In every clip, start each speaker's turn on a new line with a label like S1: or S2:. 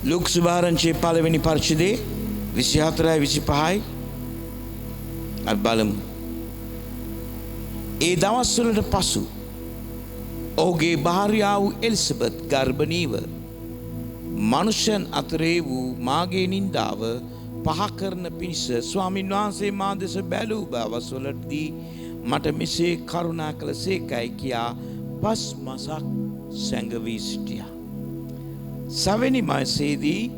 S1: Look සුභාරංචියේ පළවෙනි පරිච්ඡේදයේ 24යි 25යි අපි බලමු. ඒ දවස්වලට පසු ඔහුගේ භාර්යාව එලිසබෙත් ගර්භණීව මනුෂ්‍යයන් අතරේ වූ මාගේ නින්දාව පහ කරන පිණිස ස්වාමීන් වහන්සේ මා දෙස බැලූ බවසවලදී මට මෙසේ කරුණා කළ සේකයි කියා පස් මසක් සැඟවී සිටියා. සවැනි මාසයේදී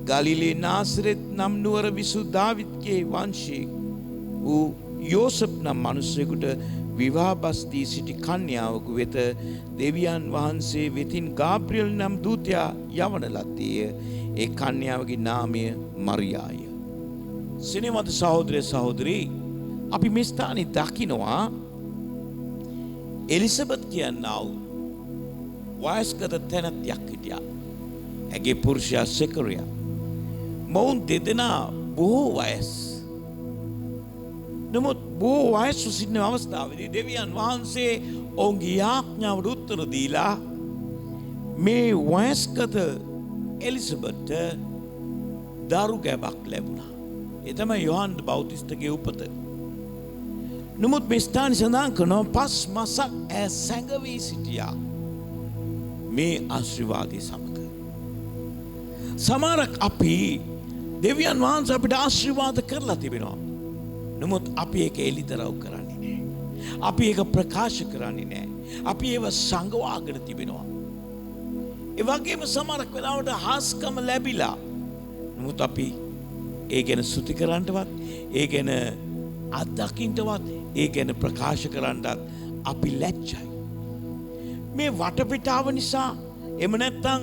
S1: ගලිලේ නාසරෙත් නම් නුවර විසූ දාවිද්ගේ වංශයේ වූ යෝසප් නම් මිනිසෙකුට විවාහ බස් දී සිටි කන්‍යාවක වෙත දෙවියන් වහන්සේ වෙතින් ගාබ්‍රියල් නම් දූතයා යවන ලද්දේ. ඒ කන්‍යාවගේ නාමය මරියාය. සිනමද සහෝදර සහෝදරී, අපි මේ ස්ථානයේ දකිනවා එලිසබෙත් කියනා වයස්ගත තැනැත්තියක් හිටියා. ඇගේ පුරුෂයා සෙකරියා. මොවුන් දෙදෙනා බොහෝ වයස්. නමුත් බොහෝ වයස්ව සිටින අවස්ථාවේදී දෙවියන් වහන්සේ ඔවුන්ගේ යාඥාවට උත්තර දීලා මේ වයස්ගත එලිසබෙත්ට දරු ගැබක් ලැබුණා. ඒ තමයි යොහන් බෞතිස්තගේ උපත. නමුත් මේ ස්ථානයේ සඳහන් කරනවා පස් මසක් ඇය සැඟවී සිටියා මේ ආශිර්වාදයේ සමග. සමහරක් අපි දෙවියන් වහන්සේ අපිට ආශිර්වාද කරලා තිබෙනවා. නමුත් අපි ඒක එලිදරව් කරන්නේ නැහැ. අපි ඒක ප්‍රකාශ කරන්නේ නැහැ. අපි ඒව සංගවාගෙන තිබෙනවා. ඒ වගේම සමහරක් වෙලාවට හාස්කම ලැබිලා. නමුත් අපි ඒ ගැන ස්තුති කරන්නවත්, ඒ ගැන අත්දකින්නවත්, ඒ ගැන ප්‍රකාශ කරන්නත් අපි ලැජ්ජයි. මේ වටපිටාව නිසා, එහෙම නැත්නම්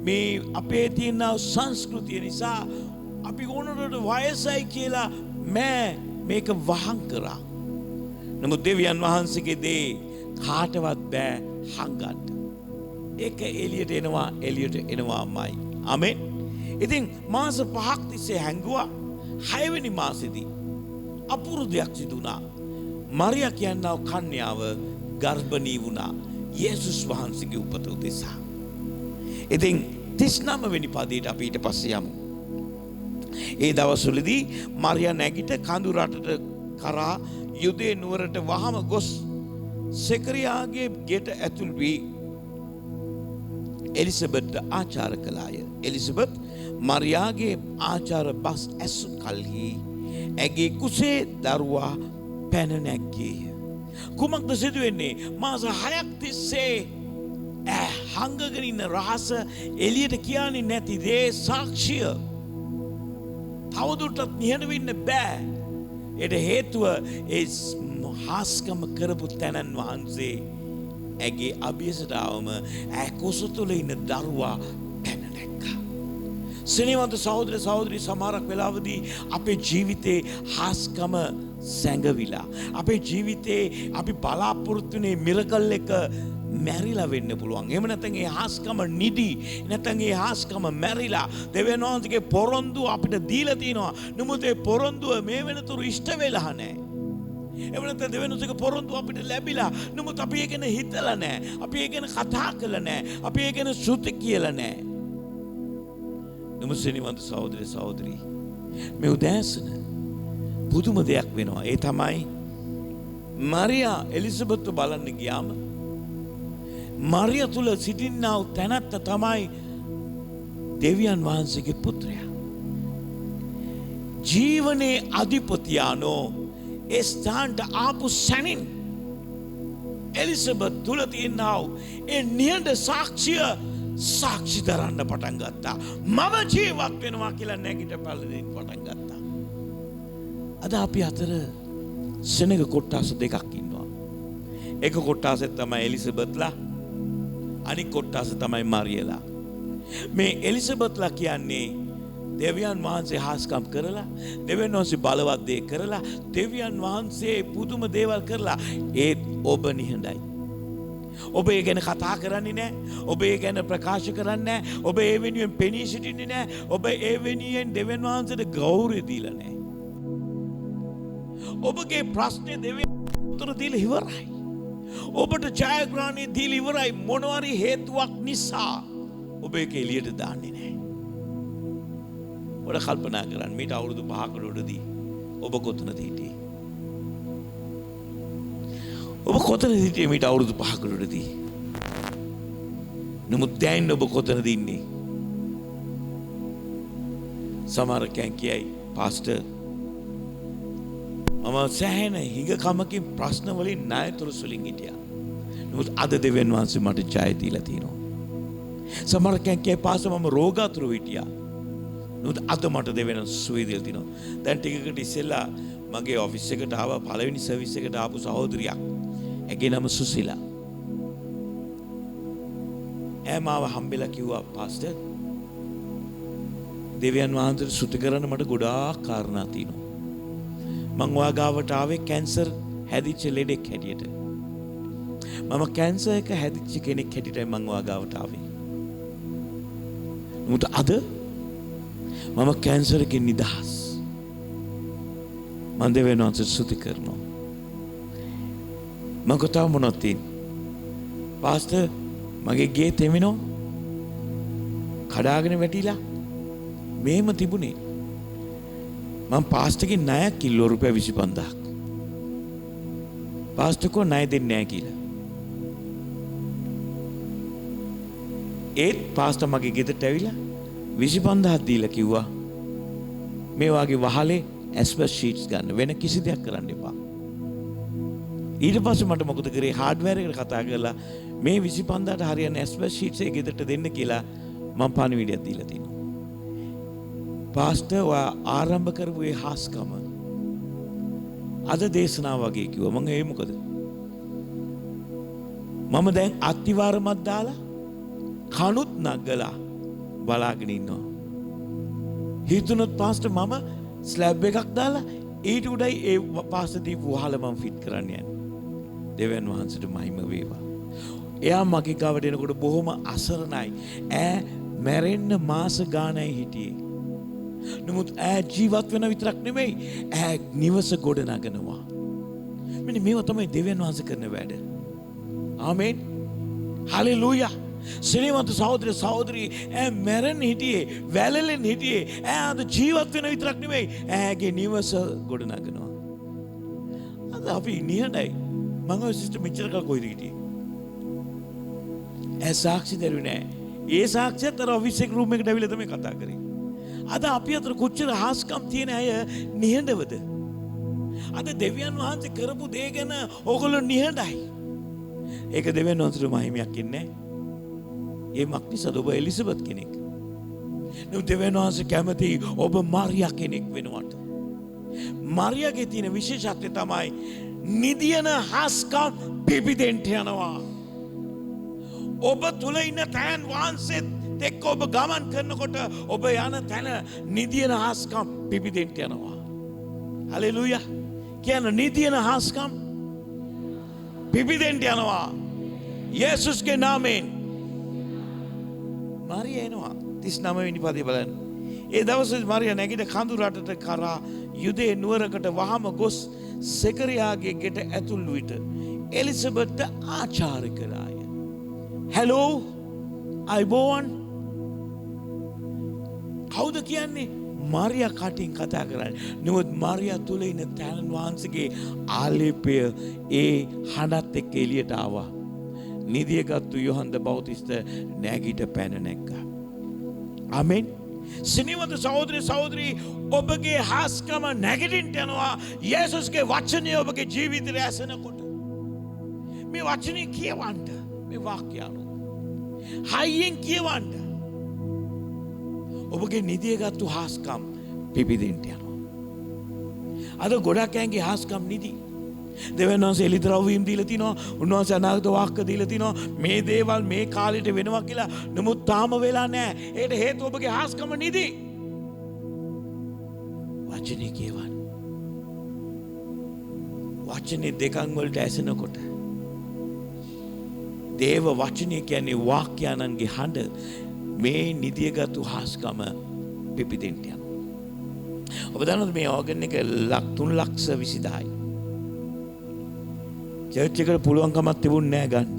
S1: මේ අපේ තියෙන සංස්කෘතිය නිසා අපි ඕනකට වයසයි කියලා මේක වහං කරා. නමුත් දෙවියන් වහන්සේගේ දේ කාටවත් බෑ හංගන්න. ඒක එළියට එනවාමයි. ආමෙන්. ඉතින් මාස 5ක් තිස්සේ හැංගුවා. 6 වෙනි මාසෙදී අපූර්ව දෙයක් සිදු වුණා. මරියා කියනා කන්‍යාව ගර්භණී වුණා. යේසුස් වහන්සේගේ උපත උදෙසා. ඉතින් 39 වෙනි පදයට අපි ඊට පස්සේ යමු. ඒ දවස්වලදී මරියා නැගිට කඳු රටට කරා යුදේ නුවරට වහම ගොස් සෙකරියාගේ ගෙට ඇතුල් වී එලිසබෙත්ට ආචාර කළාය. එලිසබෙත් මරියාගේ ආචාර බස් ඇසු කල්හි ඇගේ කුසේ දරුවා පැන නැග්ගේය. කුමක්ද සිදුවෙන්නේ? මාස 6ක් තිස්සේ හංගගෙන ඉන්න රහස එළියට කියන්නේ නැති දේ සාක්ෂිය තවදුරටත් නිහඬ වෙන්න බෑ. ඒට හේතුව ඒ හාස්කම කරපු තැනන් වහන්සේ ඇගේ අභියසට ආවම ඇ කුස තුළ ඉන්න දරුවා පැන නැග්ගා. සිනවන්ත සහෝදර සහෝදරී, සමහරක් වෙලාවදී අපේ ජීවිතේ හාස්කම සැඟවිලා, අපේ ජීවිතේ අපි බලාපොරොත්තු වෙන මිරකල් එක මැරිලා වෙන්න පුළුවන්. එහෙම නැත්නම් ඒ හාස්කම නිදි, නැත්නම් ඒ හාස්කම මැරිලා දෙවියන් වහන්සේගේ පොරොන්දුව අපිට දීලා තිනවා. නමුත් ඒ පොරොන්දුව මේ වෙනතුරු ඉෂ්ට වෙලා නැහැ. එහෙම නැත්නම් දෙවියන් වහන්සේගේ පොරොන්දුව අපිට ලැබිලා, නමුත් අපි ඒක ගැන හිතලා නැහැ. අපි ඒක ගැන කතා කළා නැහැ. අපි ඒක ගැන ශ්‍රුති කියලා නැහැ. නමුත් සිනවන්ත සහෝදර සහෝදරී, මේ උදෑසන පුදුම දෙයක් වෙනවා. ඒ තමයි මරියා එලිසබෙත්ව බලන්න ගියාම මරියා තුල සිටිනා වූ තැනැත්ත තමයි දෙවියන් වහන්සේගේ පුත්‍රයා. ජීවනයේ අධිපතියානෝ ඒ ස්ථානට ආපු සැනින් එලිසබෙත් තුල තියෙනා වූ ඒ නිහඬ සාක්ෂිය සාක්ෂි දරන්න පටන් ගත්තා. මම ජීවත් වෙනවා කියලා නැගිට පළදෙන්න පටන් ගත්තා. අද අපි අතර සෙනග කොට්ටාස දෙකක් ඉන්නවා. එක කොට්ටාසෙත් තමයි එලිසබෙත්ලා, අනික් කොට්ටාස තමයි මරියලා. මේ එලිසබෙත්ලා කියන්නේ දෙවියන් වහන්සේ හාස්කම් කරලා, දෙවියන් වහන්සේ බලවත් දේ කරලා, දෙවියන් වහන්සේ පුදුම දේවල් කරලා, ඒත් ඔබ නිහඬයි. ඔබ ඒ ගැන කතා කරන්නේ නැහැ. ඔබ ඒ ගැන ප්‍රකාශ කරන්නේ නැහැ. ඔබ ඒ වෙනුවෙන් පෙනී සිටින්නේ නැහැ. ඔබ ඒ වෙනුවෙන් දෙවියන් වහන්සේට ගෞරවය දීලා නැහැ. ඔබගේ ප්‍රශ්නේ දෙවියන් උත්තර දීලා ඉවරයි. ඔබට ජයග්‍රහණය දීලා ඉවරයි. මොනවාරි හේතුවක් නිසා ඔබ ඒක එළියට දාන්නේ නැහැ. ඔබ කල්පනා කරන්න මීට අවුරුදු 5කට උඩදී ඔබ කොතනද හිටියේ? ඔබ කොතනද හිටියේ මීට අවුරුදු 5කට උඩදී? නමුත් දැන් ඔබ කොතනද ඉන්නේ? සමහර කෙනෙක් කියයි පාස්ටර් මම සෑහෙන හිඟකමකින් ප්‍රශ්න වලින් ණයතුරු වලින් හිටියා. නමුත් අද දෙවියන් වහන්සේ මට ජය දීලා තියෙනවා. සමහර කෙනෙක් කියයි පාස්ටර් මම රෝගාතුර හිටියා. නමුත් අද මට දෙවියන් සුවය දීලා තියෙනවා. දැන් ටිකකට ඉස්සෙල්ලා මගේ ඔෆිස් එකට ආව පළවෙනි සර්විස් එකට ආපු සහෝදරියක්. ඇගේ නම සුසිලා. මාව හම්බෙලා කිව්වා පාස්ටර් දෙවියන් වහන්සේට ස්තුති කරන්න මට ගොඩාක් කාරණා තියෙනවා. මං ඔයා ගාවට ආවේ කැන්සර් හැදිච්ච ලෙඩෙක් හැටියට. මම කැන්සර් එක හැදිච්ච කෙනෙක් හැටියටයි මං ඔයා ගාවට ආවේ. නමුත් අද මම කැන්සර් එකෙන් නිදහස්. මං දෙවියන් වහන්සේට ස්තුති කරනවා. මං කතාව මොනවද තියෙන්නේ? පාස්ටර් මගේ ගේ තෙමිනෝ කඩාගෙන වැටිලා මෙහෙම තිබුණේ. මම පාස්ටර්ගෙන් ණයක් කිල්ලෝ රුපියල් 25000ක්. පාස්ටර් කෝ ණය දෙන්නේ නැහැ කියලා. ඒත් පාස්ටර් මගේ ගෙදරට ඇවිල්ලා 25000ක් දීලා කිව්වා මේ වාගේ වහලේ ඇස්බස් ෂීට්ස් ගන්න වෙන කිසි දෙයක් කරන්න එපා. ඊට පස්සේ මට මොකද කරේ හાર્ඩ්වෙයාර් එකට කතා කරලා මේ 25000ට හරියන ඇස්බස් ෂීට්ස් එක ගෙදරට දෙන්න කියලා මම පණිවිඩයක් දීලා තිනවා. පාස්ටර් ඔයා ආරම්භ කරපු ඒ හාස්කම අද දේශනාව වගේ කිව්වා. මම ඒ මොකද? මම දැන් අත්තිවාරමක් දාලා කනුත් නගලා බලාගෙන ඉන්නවා. හිතුනොත් පාස්ටර් මම ස්ලැබ් එකක් දාලා ඊට උඩයි ඒ පාස්ටර් දීපු වහල මම ෆිට කරන්න යන්නේ. දෙවියන් වහන්සේට මහිම වේවා. එයා මගේ ගාවට එනකොට බොහොම අසරණයි. ඈ මැරෙන්න මාස ගානයි හිටියේ. නමුත් ඈ ජීවත් වෙන විතරක් නෙමෙයි ඈ නිවස ගොඩ නගනවා. මෙන්න මේවා තමයි දෙවියන් වහන්සේ කරන වැඩ. ආමේන්. හලෙලූයා. සිනේවන්ත සහෝදර සහෝදරී ඈ මැරෙන්න හිටියේ, වැළලෙන්න හිටියේ. ඈ අද ජීවත් වෙන විතරක් නෙමෙයි ඈගේ නිවස ගොඩ නගනවා. අද අපි නිහඬයි. මම ඔය සිස්ටර් මෙච්චර කල් කොයිද හිටියේ? ඈ සාක්ෂි දරුවේ නෑ. ඒ සාක්ෂියත් අර ඔෆිස් එක රූම් එකට ඇවිල්ලා තමයි කතා කරේ. අද අපි අතර කොච්චර හාස්කම් තියෙන අය නිහඬවද? අද දෙවියන් වහන්සේ කරපු දේ ගැන ඕගොල්ලෝ නිහඬයි. ඒක දෙවියන් වහන්සේට මහිමයක් ඉන්නේ. ඒ මක්නිසද ඔබ එලිසබෙත් කෙනෙක්. නුඹ දෙවියන් වහන්සේ කැමති ඔබ මාරියා කෙනෙක් වෙනවට. මාරියාගේ තියෙන විශේෂත්වය තමයි නිදියන හාස්කම් පිපිදෙන්න යනවා. ඔබ තුල ඉන්න තැන් වහන්සේත් එක්ක ඔබ ගමන් කරනකොට ඔබ යන තැන නිදියන හාස්කම් පිපිදෙන්න යනවා. හලෙලූයා. කියන නිදියන හාස්කම් පිපිදෙන්න යනවා. යේසුස්ගේ නාමයෙන්. මාරියා එනවා 39 වෙනි පදේ බලන්න. ඒ දවසේ මාරියා නැගිට කඳු රටට කරා යුදේ නුවරකට වහම ගොස් සෙකරියාගේ ගෙට ඇතුල් විට එලිසබෙත්ට ආචාර කරාය. hello අයිබෝන්. කවුද කියන්නේ? මාරියා කටින් කතා කරන්නේ. නමුත් මාරියා තුල ඉන්න තැන් වහන්සේගේ ආලේපය ඒ හඬත් එක්ක එළියට ආවා. නිදියගත්තු යොහන්ද බෞතිස්ත නැගිට පැන නැග්ගා. ආමෙන්. සිනේවන්ත සහෝදර සහෝදරී ඔබගේ හාස්කම නැගිටින්න යනවා යේසුස්ගේ වචනය ඔබගේ ජීවිතයට ඇසෙනකොට. මේ වචනේ කියවන්න මේ වාක්‍ය අනුව හයියෙන් කියවන්න. ඔබගේ නිදියගත්තු හාස්කම් පිපිදෙන්න යනවා. අද ගොඩක් අයගේ හාස්කම් නිදි. දෙවියන් වහන්සේ එළිදරව්වීම් දීලා තිනවා. උන්වහන්සේ අනාගත වාක්‍ය දීලා තිනවා. මේ දේවල් මේ කාලෙට වෙනවා කියලා. නමුත් තාම වෙලා නැහැ. ඒකට හේතුව ඔබගේ හාස්කම නිදි. වචනේ කියවන්න. වචනේ දෙකන් වලට ඇසෙනකොට දේව වචනය කියන්නේ වාක්‍යයන්ගේ හඬ මේ නිදියගත්තු හාස්කම පිපිදෙන්න යනවා. ඔබ දන්නවද මේ ඕගන් එක 3,20,000යි. චර්ච් එකට පුළුවන්කමක් තිබුණේ නැහැ ගන්න.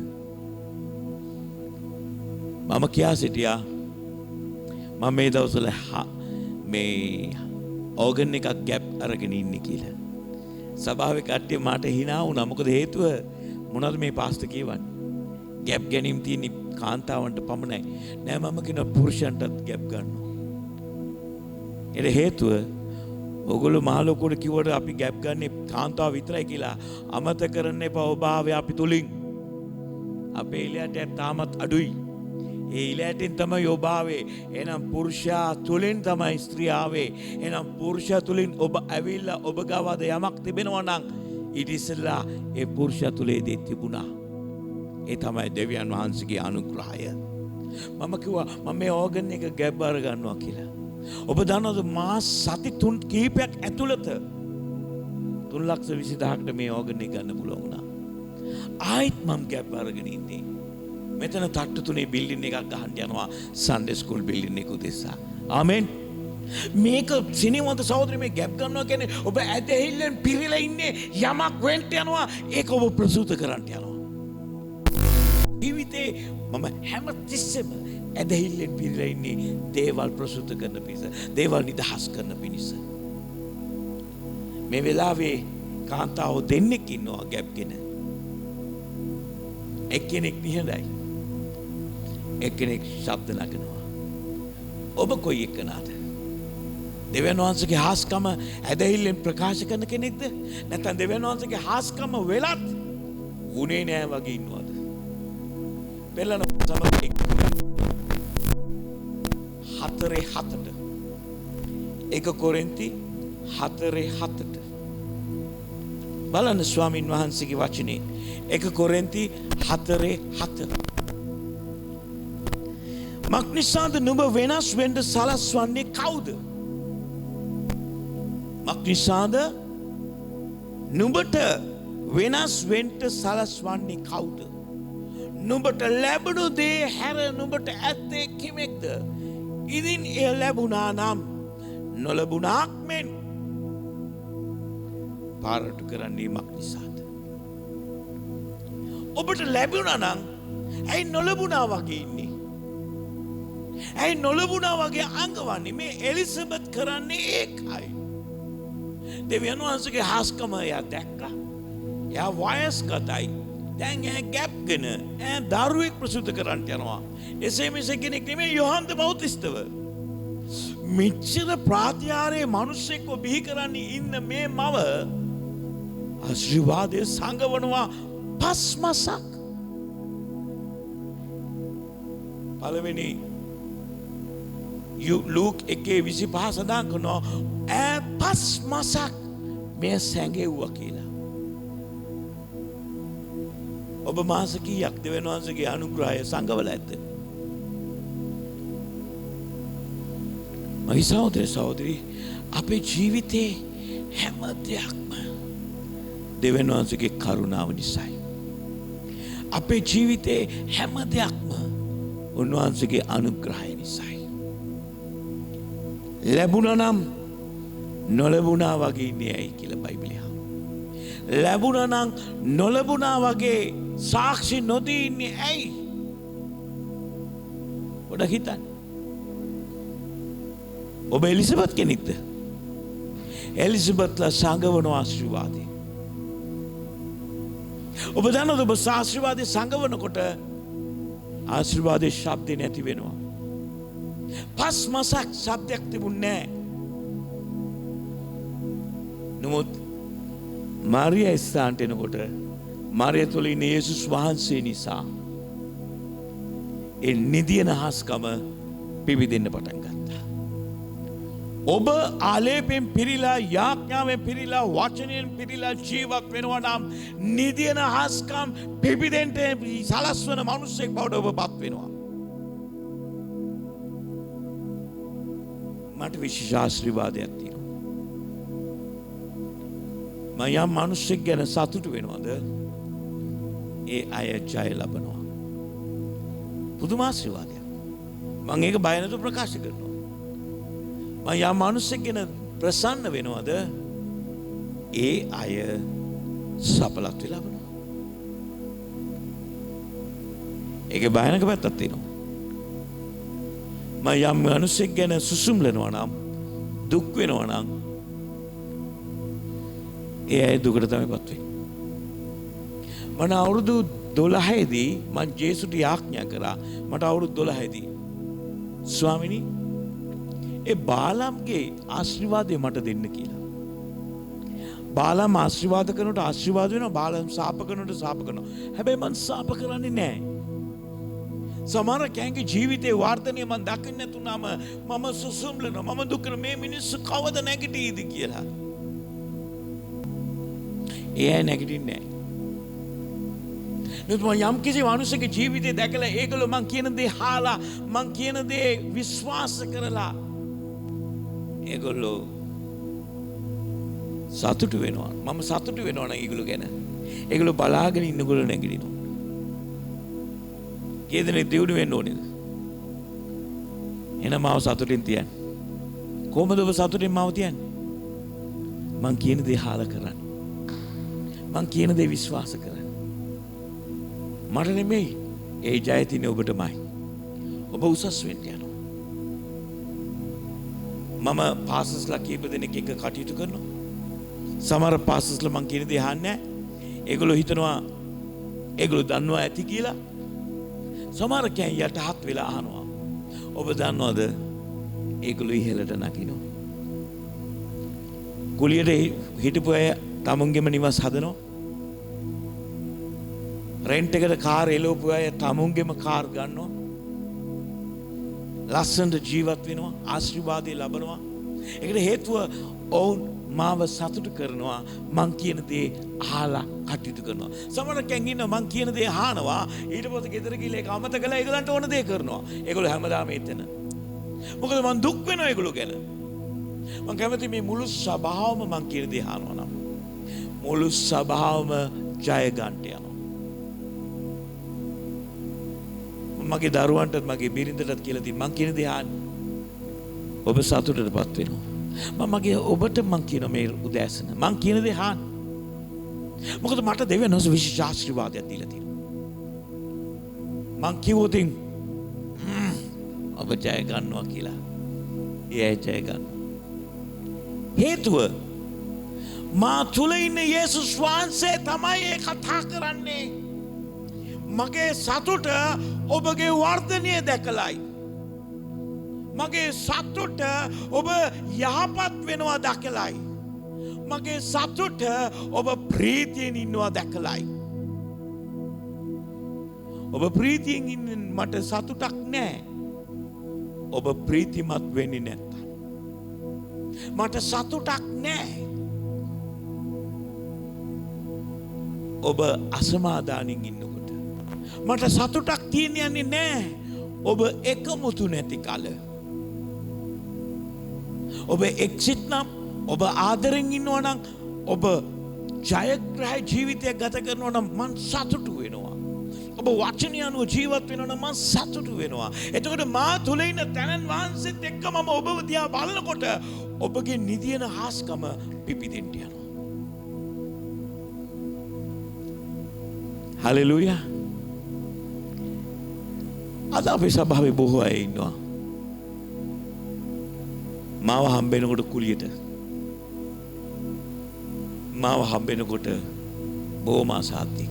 S1: මම කියා සිටියා මම මේ දවස්වල මේ ඕගන් එකක් ගැප් අරගෙන ඉන්නේ කියලා. සභාවේ කට්ටිය මට hina වුණා. මොකද හේතුව මොනවද මේ පාස්ටර් කියවන්නේ? ගැප් ගැනීම තියෙන කාන්තාවන්ට පමණයි. නෑ මම කියන පුරුෂයන්ටත් ගැප් ගන්නවා. ඒ හේතුව ඔගොල්ලෝ මහලොකුට කිව්වට අපි ගැප් ගන්නේ කාන්තාව විතරයි කියලා අමතක කරන්න එපා. ඔබාවේ අපි තුලින් අපේ ඉලයට තාමත් අඩුයි. ඒ ඉලයටින් තමයි ඔබාවේ. එහෙනම් පුරුෂයා තුලින් තමයි ස්ත්‍රිය ආවේ. එහෙනම් පුරුෂයා තුලින් ඔබ ඇවිල්ලා ඔබ ගාවද යමක් තිබෙනවා නම් ඊට ඉස්සෙල්ලා ඒ පුරුෂයා තුලේ දේ තිබුණා. ඒ තමයි දෙවියන් වහන්සේගේ අනුග්‍රහය. මම කිව්වා මම මේ ඕගන් එක ගැබ් අර ගන්නවා කියලා. ඔබ දන්නවද මාස සති තුන් කීපයක් ඇතුළත 3,20,000කට මේ ඕගන් එක ගන්න පුළුවන් වුණා. ආයිත් මම ගැබ් අරගෙන ඉන්නේ. මෙතන තට්ටු තුනේ බිල්ඩින් එකක් ගහන්න යනවා සන්ඩේ ස්කූල් බිල්ඩින් එක උදෙසා. ආමෙන්. මේක සිනවන්ත සහෝදරි මේ ගැප් ගන්නවා කියන්නේ ඔබ ඇදහිල්ලෙන් පිරීලා ඉන්නේ යමක් වෙන්න යනවා ඒක ඔබ ප්‍රසූත කරන්න යනවා. ජීවිතේ මම හැම තිස්සෙම ඇදහිල්ලෙන් පිරීලා ඉන්නේ දේවල් ප්‍රසූත කරන පිණිස, දේවල් නිදහස් කරන පිණිස. මේ වෙලාවේ කාන්තාව දෙන්නෙක් ඉන්නවා ගැප්ගෙන. එක්කෙනෙක් නිහඬයි. එක්කෙනෙක් ශබ්ද නගනවා. ඔබ කොයි එකනද? දෙවියන් වහන්සේගේ හාස්කම ඇදහිල්ලෙන් ප්‍රකාශ කරන කෙනෙක්ද? නැත්නම් දෙවියන් වහන්සේගේ හාස්කම වෙලත් උනේ නෑ වගේ ඉන්නවද? පෙළන සමග 4:7ට 1 කොරින්ති 4:7ට බලන්න ස්වාමින් වහන්සේගේ වචනේ 1 කොරින්ති 4:7 මක්නිසාද නුඹ වෙනස් වෙන්න සලස්වන්නේ කවුද? මක්නිසාද නුඹට වෙනස් වෙන්න සලස්වන්නේ කවුද? නුඹට ලැබුණු දේ හැර නුඹට ඇත්තේ කිමෙක්ද? ඉදින් එය ලැබුණා නම් නොලැබුණාක් මෙන් පාරටු කරන්නේ මක්නිසාද? ඔබට ලැබුණා නම් ඇයි නොලැබුණා වගේ ඉන්නේ? ඇයි නොලැබුණා වගේ අංගවන්නේ? මේ එලිසබෙත් කරන්නේ ඒකයි. දෙවියන් වහන්සේගේ හාස්කම එයා දැක්කා. එයා වයස්ගතයි. දැන් එයා ගැප්ගෙන එයා දරුවෙක් ප්‍රසූත කරන්න යනවා. එසේ මෙසේ කෙනෙක් නෙමෙයි යොහන් ද බෞතිස්තව. මෙච්චර ප්‍රාත්‍යාරයේ මිනිස්සෙක්ව බිහි කරන්නේ ඉන්න මේ මව ආශිර්වාදයේ සංගවනවා 5 මාසක්. පළවෙනි ලූක් 1:25 සඳහන් කරනවා 5 මාසක් මේ සැඟෙව්වා කියලා. ඔබ මාස කීයක් දෙවියන් වහන්සේගේ අනුග්‍රහය සංගවල ඇද්ද? මගේ සහෝදර සහෝදරි අපේ ජීවිතේ හැම දෙයක්ම දෙවියන් වහන්සේගේ කරුණාව නිසායි. අපේ ජීවිතේ හැම දෙයක්ම උන්වහන්සේගේ අනුග්‍රහය නිසායි. ලැබුණා නම් නොලැබුණා වගේ ඉන්නේ ඇයි කියලා බයිබලය. ලැබුණා නම් නොලැබුණා වගේ සාක්ෂි නොදී ඉන්නේ ඇයි? පොඩක් හිතන්න. ඔබ එලිසබෙත් කෙනෙක්ද? එලිසබෙත්ලා සංගවන ආශිර්වාදේ. ඔබ දන්නවද ඔබ ආශිර්වාදේ සංගවනකොට ආශිර්වාදේ ශබ්දේ නැති වෙනවා. 5 මාසක් ශබ්දයක් තිබුණේ නැහැ. නමුත් මාරියා ස්ථානට එනකොට මාරියා තුළ ඉන්න යේසුස් වහන්සේ නිසා ඒ නිදියන හාස්කම පිබිදෙන්න පටන් ගත්තා. ඔබ ආලේපෙන් පිරීලා යාඥාවෙන් පිරීලා වචනයෙන් පිරීලා ජීවත් වෙනවා නම් නිදියන හාස්කම් පිබිදෙන්න සලස්වන මිනිසෙක් බවට ඔබපත් වෙනවා. මට විශේෂ ආශිර්වාදයක් තියෙනවා. මම යම් මිනිසෙක් ගැන සතුටු වෙනවද? ඒ අය ජය ලබනවා. පුදුම ආශිර්වාදයක්. මම ඒක බය නැතුව ප්‍රකාශ කරනවා. මම යම් මිනිසෙක් ගැන ප්‍රසන්න වෙනවද? ඒ අය සඵලත්වය ලබනවා. ඒකේ භයානක පැත්තක් තියෙනවා. මම යම් මිනිසෙක් ගැන සුසුම්ලනවා නම් දුක් වෙනවා නම් ඒ අය දුකට තමයි පත් වෙන්නේ. මම අවුරුදු 12 දී මම ජේසුට යාඥා කරා. මට අවුරුදු 12 දී ස්වාමිනී ඒ බාලම්ගේ ආශිර්වාදය මට දෙන්න කියලා. බාලම් ආශිර්වාද කරනට ආශිර්වාද වෙනවා, බාලම් සාප කරනට සාප කරනවා. හැබැයි මම සාප කරන්නේ නැහැ. සමහර කෙනෙකුගේ ජීවිතේ වර්ධනය මම දකින්න නැතුනම මම සුසුම්ලනවා, මම දුක් කරන මේ මිනිස්සු කවද නැගිටීද කියලා. ඒ අය නැගිටින්නේ නැහැ. නමුත් යම් කිසි මිනිසෙකුගේ ජීවිතේ දැකලා ඒගොල්ලෝ මං කියන දේ අහලා මං කියන දේ විශ්වාස කරලා ඒගොල්ලෝ සතුටු වෙනවා. මම සතුටු වෙනවා නම් ඒගොල්ලෝ ගැන. ඒගොල්ලෝ බලාගෙන ඉන්නකොට නැගිටිනවා. කේදෙනෙක් දියුණු වෙන්න ඕනේද? එහෙනම් මාව සතුටින් තියන්න. කොහොමද ඔබ සතුටින් මාව තියන්නේ? මං කියන දේ අහලා කරන්න. මං කියන දේ විශ්වාස කරන්න. මට නෙමෙයි ඒ ජය තියෙන්නේ ඔබටමයි. ඔබ උසස් වෙන්න යනවා. මම පාසස්ලා කීප දෙනෙක් එක්ක කටයුතු කරනවා. සමහර පාසස්ලා මං කියන දේ අහන්නේ නැහැ. ඒගොල්ලෝ හිතනවා ඒගොල්ලෝ දන්නවා ඇති කියලා. සමහර කෙනෙක් යටහත් වෙලා අහනවා. ඔබ දන්නවද ඒගොල්ලෝ ඉහෙලට නගිනවා. කුලියට හිටපු අය තමුන්ගේම නිවස් හදනවා. රෙන්ට් එකට කාර් එලවපු අය තමුන්ගේම කාර් ගන්නවා. ලස්සනට ජීවත් වෙනවා, ආශිර්වාදේ ලබනවා. ඒකට හේතුව ඔවුන් මාව සතුටු කරනවා, මං කියන දේ අහලා කටයුතු කරනවා. සමහර කෙනෙක් ඉන්නවා මං කියන දේ අහනවා, ඊට පස්සේ ගෙදර ගිහලා ඒක අමතක කරලා ඒගොල්ලන්ට ඕන දේ කරනවා. ඒගොල්ලෝ හැමදාම එතන. මොකද මං දුක් වෙනවා ඒගොල්ලෝ ගැන. මං කැමති මේ මුළු සභාවම මං කියන දේ අහනවා නම් මුළු සභාවම ජය ගන්නට යනවා. මගේ දරුවන්ටත් මගේ බිරිඳටත් කියලා තියෙන මං කියන දේ අහන්න. ඔබ සතුටටපත් වෙනවා. මගේ ඔබට මං කියන මේ උදෑසන මං කියන දේ අහන්න. මොකද මට දෙවියන් වහන්සේ විශේෂ ආශිර්වාදයක් දීලා තියෙනවා. මං කිව්වොත් ඔබ ජය ගන්නවා කියලා. ඒ ජය ගන්න. හේතුව මා තුල ඉන්න යේසුස් වහන්සේ තමයි ඒ කතා කරන්නේ. මගේ සතුට ඔබගේ වර්ධනය දැකලයි. මගේ සතුට ඔබ යහපත් වෙනවා දැකලයි. මගේ සතුට ඔබ ප්‍රීතියෙන් ඉන්නවා දැකලයි. ඔබ ප්‍රීතියෙන් ඉන්න මට සතුටක් නැහැ. ඔබ ප්‍රීතිමත් වෙන්නේ නැත්තම් මට සතුටක් නැහැ. ඔබ අසමාදානින් ඉන්නකොට මට සතුටක් තියන්නේ නැහැ. ඔබ එකමුතු නැති කල. ඔබ එක්සිට් නම් ඔබ ආදරෙන් ඉන්නවා නම් ඔබ ජයග්‍රහී ජීවිතයක් ගත කරනවා නම් මං සතුටු වෙනවා. ඔබ වචනය අනුව ජීවත් වෙනවා නම් මං සතුටු වෙනවා. එතකොට මා තුල ඉන්න තනන් වහන්සේත් එක්ක මම ඔබව දිහා බලනකොට ඔබගේ නිදියන හාස්කම පිපිදෙන්න යනවා. හලෙලූයා. අද අපේ සභාවේ බොහෝ අය ඉන්නවා. මාව හම්බෙනකොට කුලියට. මාව හම්බෙනකොට බොහොම ආසාවෙන්.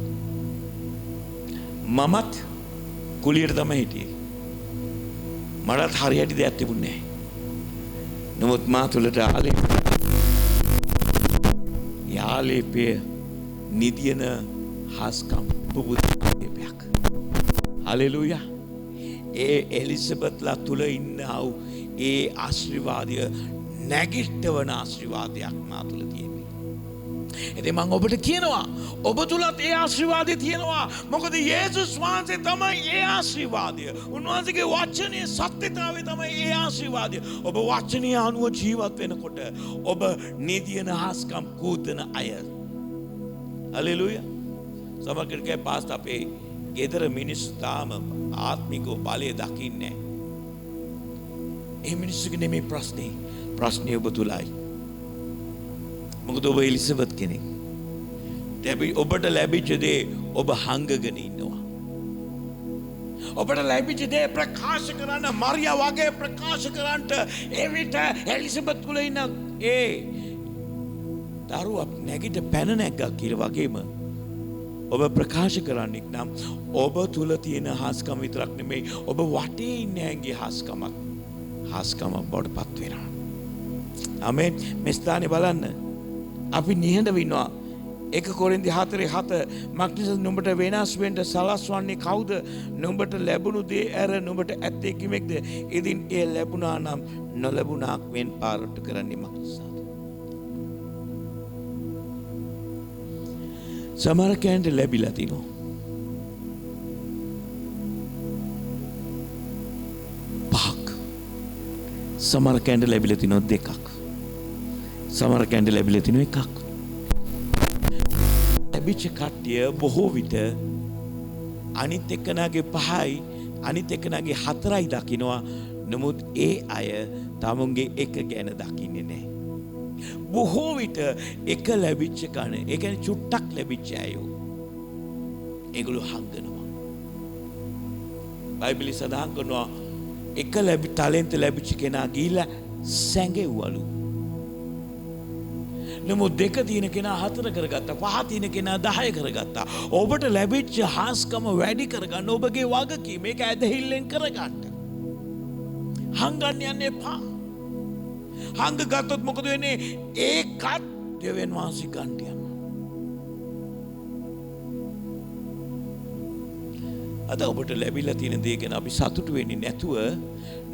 S1: මමත් කුලියට තමයි හිටියේ. මටත් හරියට දෙයක් තිබුණේ නැහැ. නමුත් මා තුළට යාලේපේ නිදියන හාස්කම් පුබුදේපයක්. හලෙලූයා. ඒ එලිසබෙත්ලා තුල ඉන්න ඒ ආශිර්වාදය නැගිටවන ආශිර්වාදයක් මා තුල තියෙනවා. ඉතින් මම ඔබට කියනවා ඔබ තුලත් ඒ ආශිර්වාදය තියෙනවා. මොකද යේසුස් වහන්සේ තමයි ඒ ආශිර්වාදය. උන්වහන්සේගේ වචනේ සත්‍යතාවය තමයි ඒ ආශිර්වාදය. ඔබ වචනේ අනුව ජීවත් වෙනකොට ඔබ නිදියන හාස්කම් කූතන අය. හලෙලූයා. සමහරවිට පාස්ත අපේ ගෙදර මිනිස්සු තාම ආත්මික බලය දකින්නේ. ඒ මිනිස්සුගේ නෙමෙයි ප්‍රශ්නේ. ප්‍රශ්නේ ඔබ තුලයි. මොකද ඔබ එලිසබෙත් කෙනෙක්. ඔබට ලැබිච්ච දේ ඔබ හංගගෙන ඉන්නවා. ඔබට ලැබිච්ච දේ ප්‍රකාශ කරන්න මරියා වගේ ප්‍රකාශ කරන්නට ඒ විට එලිසබෙත් කුල ඉන්න ඒ දරුවා නැගිට පැන නැග්ගා කියලා වගේම ඔබ ප්‍රකාශ කරන්නෙක් නම් ඔබ තුල තියෙන හාස්කම විතරක් නෙමෙයි ඔබ වටේ ඉන්න අයගේ හාස්කමක් බවට පත් වෙනවා. ආමෙන්. මේ ස්ථානේ බලන්න. අපි නිහඬව ඉන්නවා. 1 කොරින්ති 4:7 මක්නිස නුඹට වෙනස් වෙන්න සලස්වන්නේ කවුද? නුඹට ලැබුණු දේ ඇර නුඹට ඇත්තේ කිමෙක්ද? ඉදින් ඒ ලැබුණා නම් නොලැබුණාක් වෙන් පාරට කරන්නේ මක්නිසාද? සමහර කෑන්ට ලැබිලා තිනවා. පහක්. සමහර කෑන්ට ලැබිලා තිනවා 2ක්. සමහර කෑන්ට ලැබිලා තිනවා 1ක්. ලැබිච්ච කට්ටිය බොහෝ විට අනිත් එක්කනාගේ 5යි අනිත් එක්කනාගේ 4යි දකින්නවා. නමුත් ඒ අය තමුන්ගේ එක ගැන දකින්නේ නැහැ. බොහෝ විට එක ලැබිච්ච කන ඒ කියන්නේ චුට්ටක් ලැබිච්ච අයෝ ඒගොල්ලෝ හංගනවා. බයිබලයේ සඳහන් කරනවා එක ටැලන්ට් ලැබිච්ච කෙනා ගිහිල්ලා සැඟෙව්වලු. නමුත් 2 තියෙන කෙනා 4 කරගත්තා. 5 තියෙන කෙනා 10 කරගත්තා. ඔබට ලැබිච්ච හාස්කම වැඩි කරගන්න ඔබගේ වගකීම මේක ඇදහිල්ලෙන් කරගන්න. හංගන්න යන්න එපා. හංග ගත්තොත් මොකද වෙන්නේ? ඒකත් දෙවියන් වහන්සේ ගන්න යනවා. අද ඔබට ලැබිලා තියෙන දේ ගැන අපි සතුටු වෙන්නේ නැතුව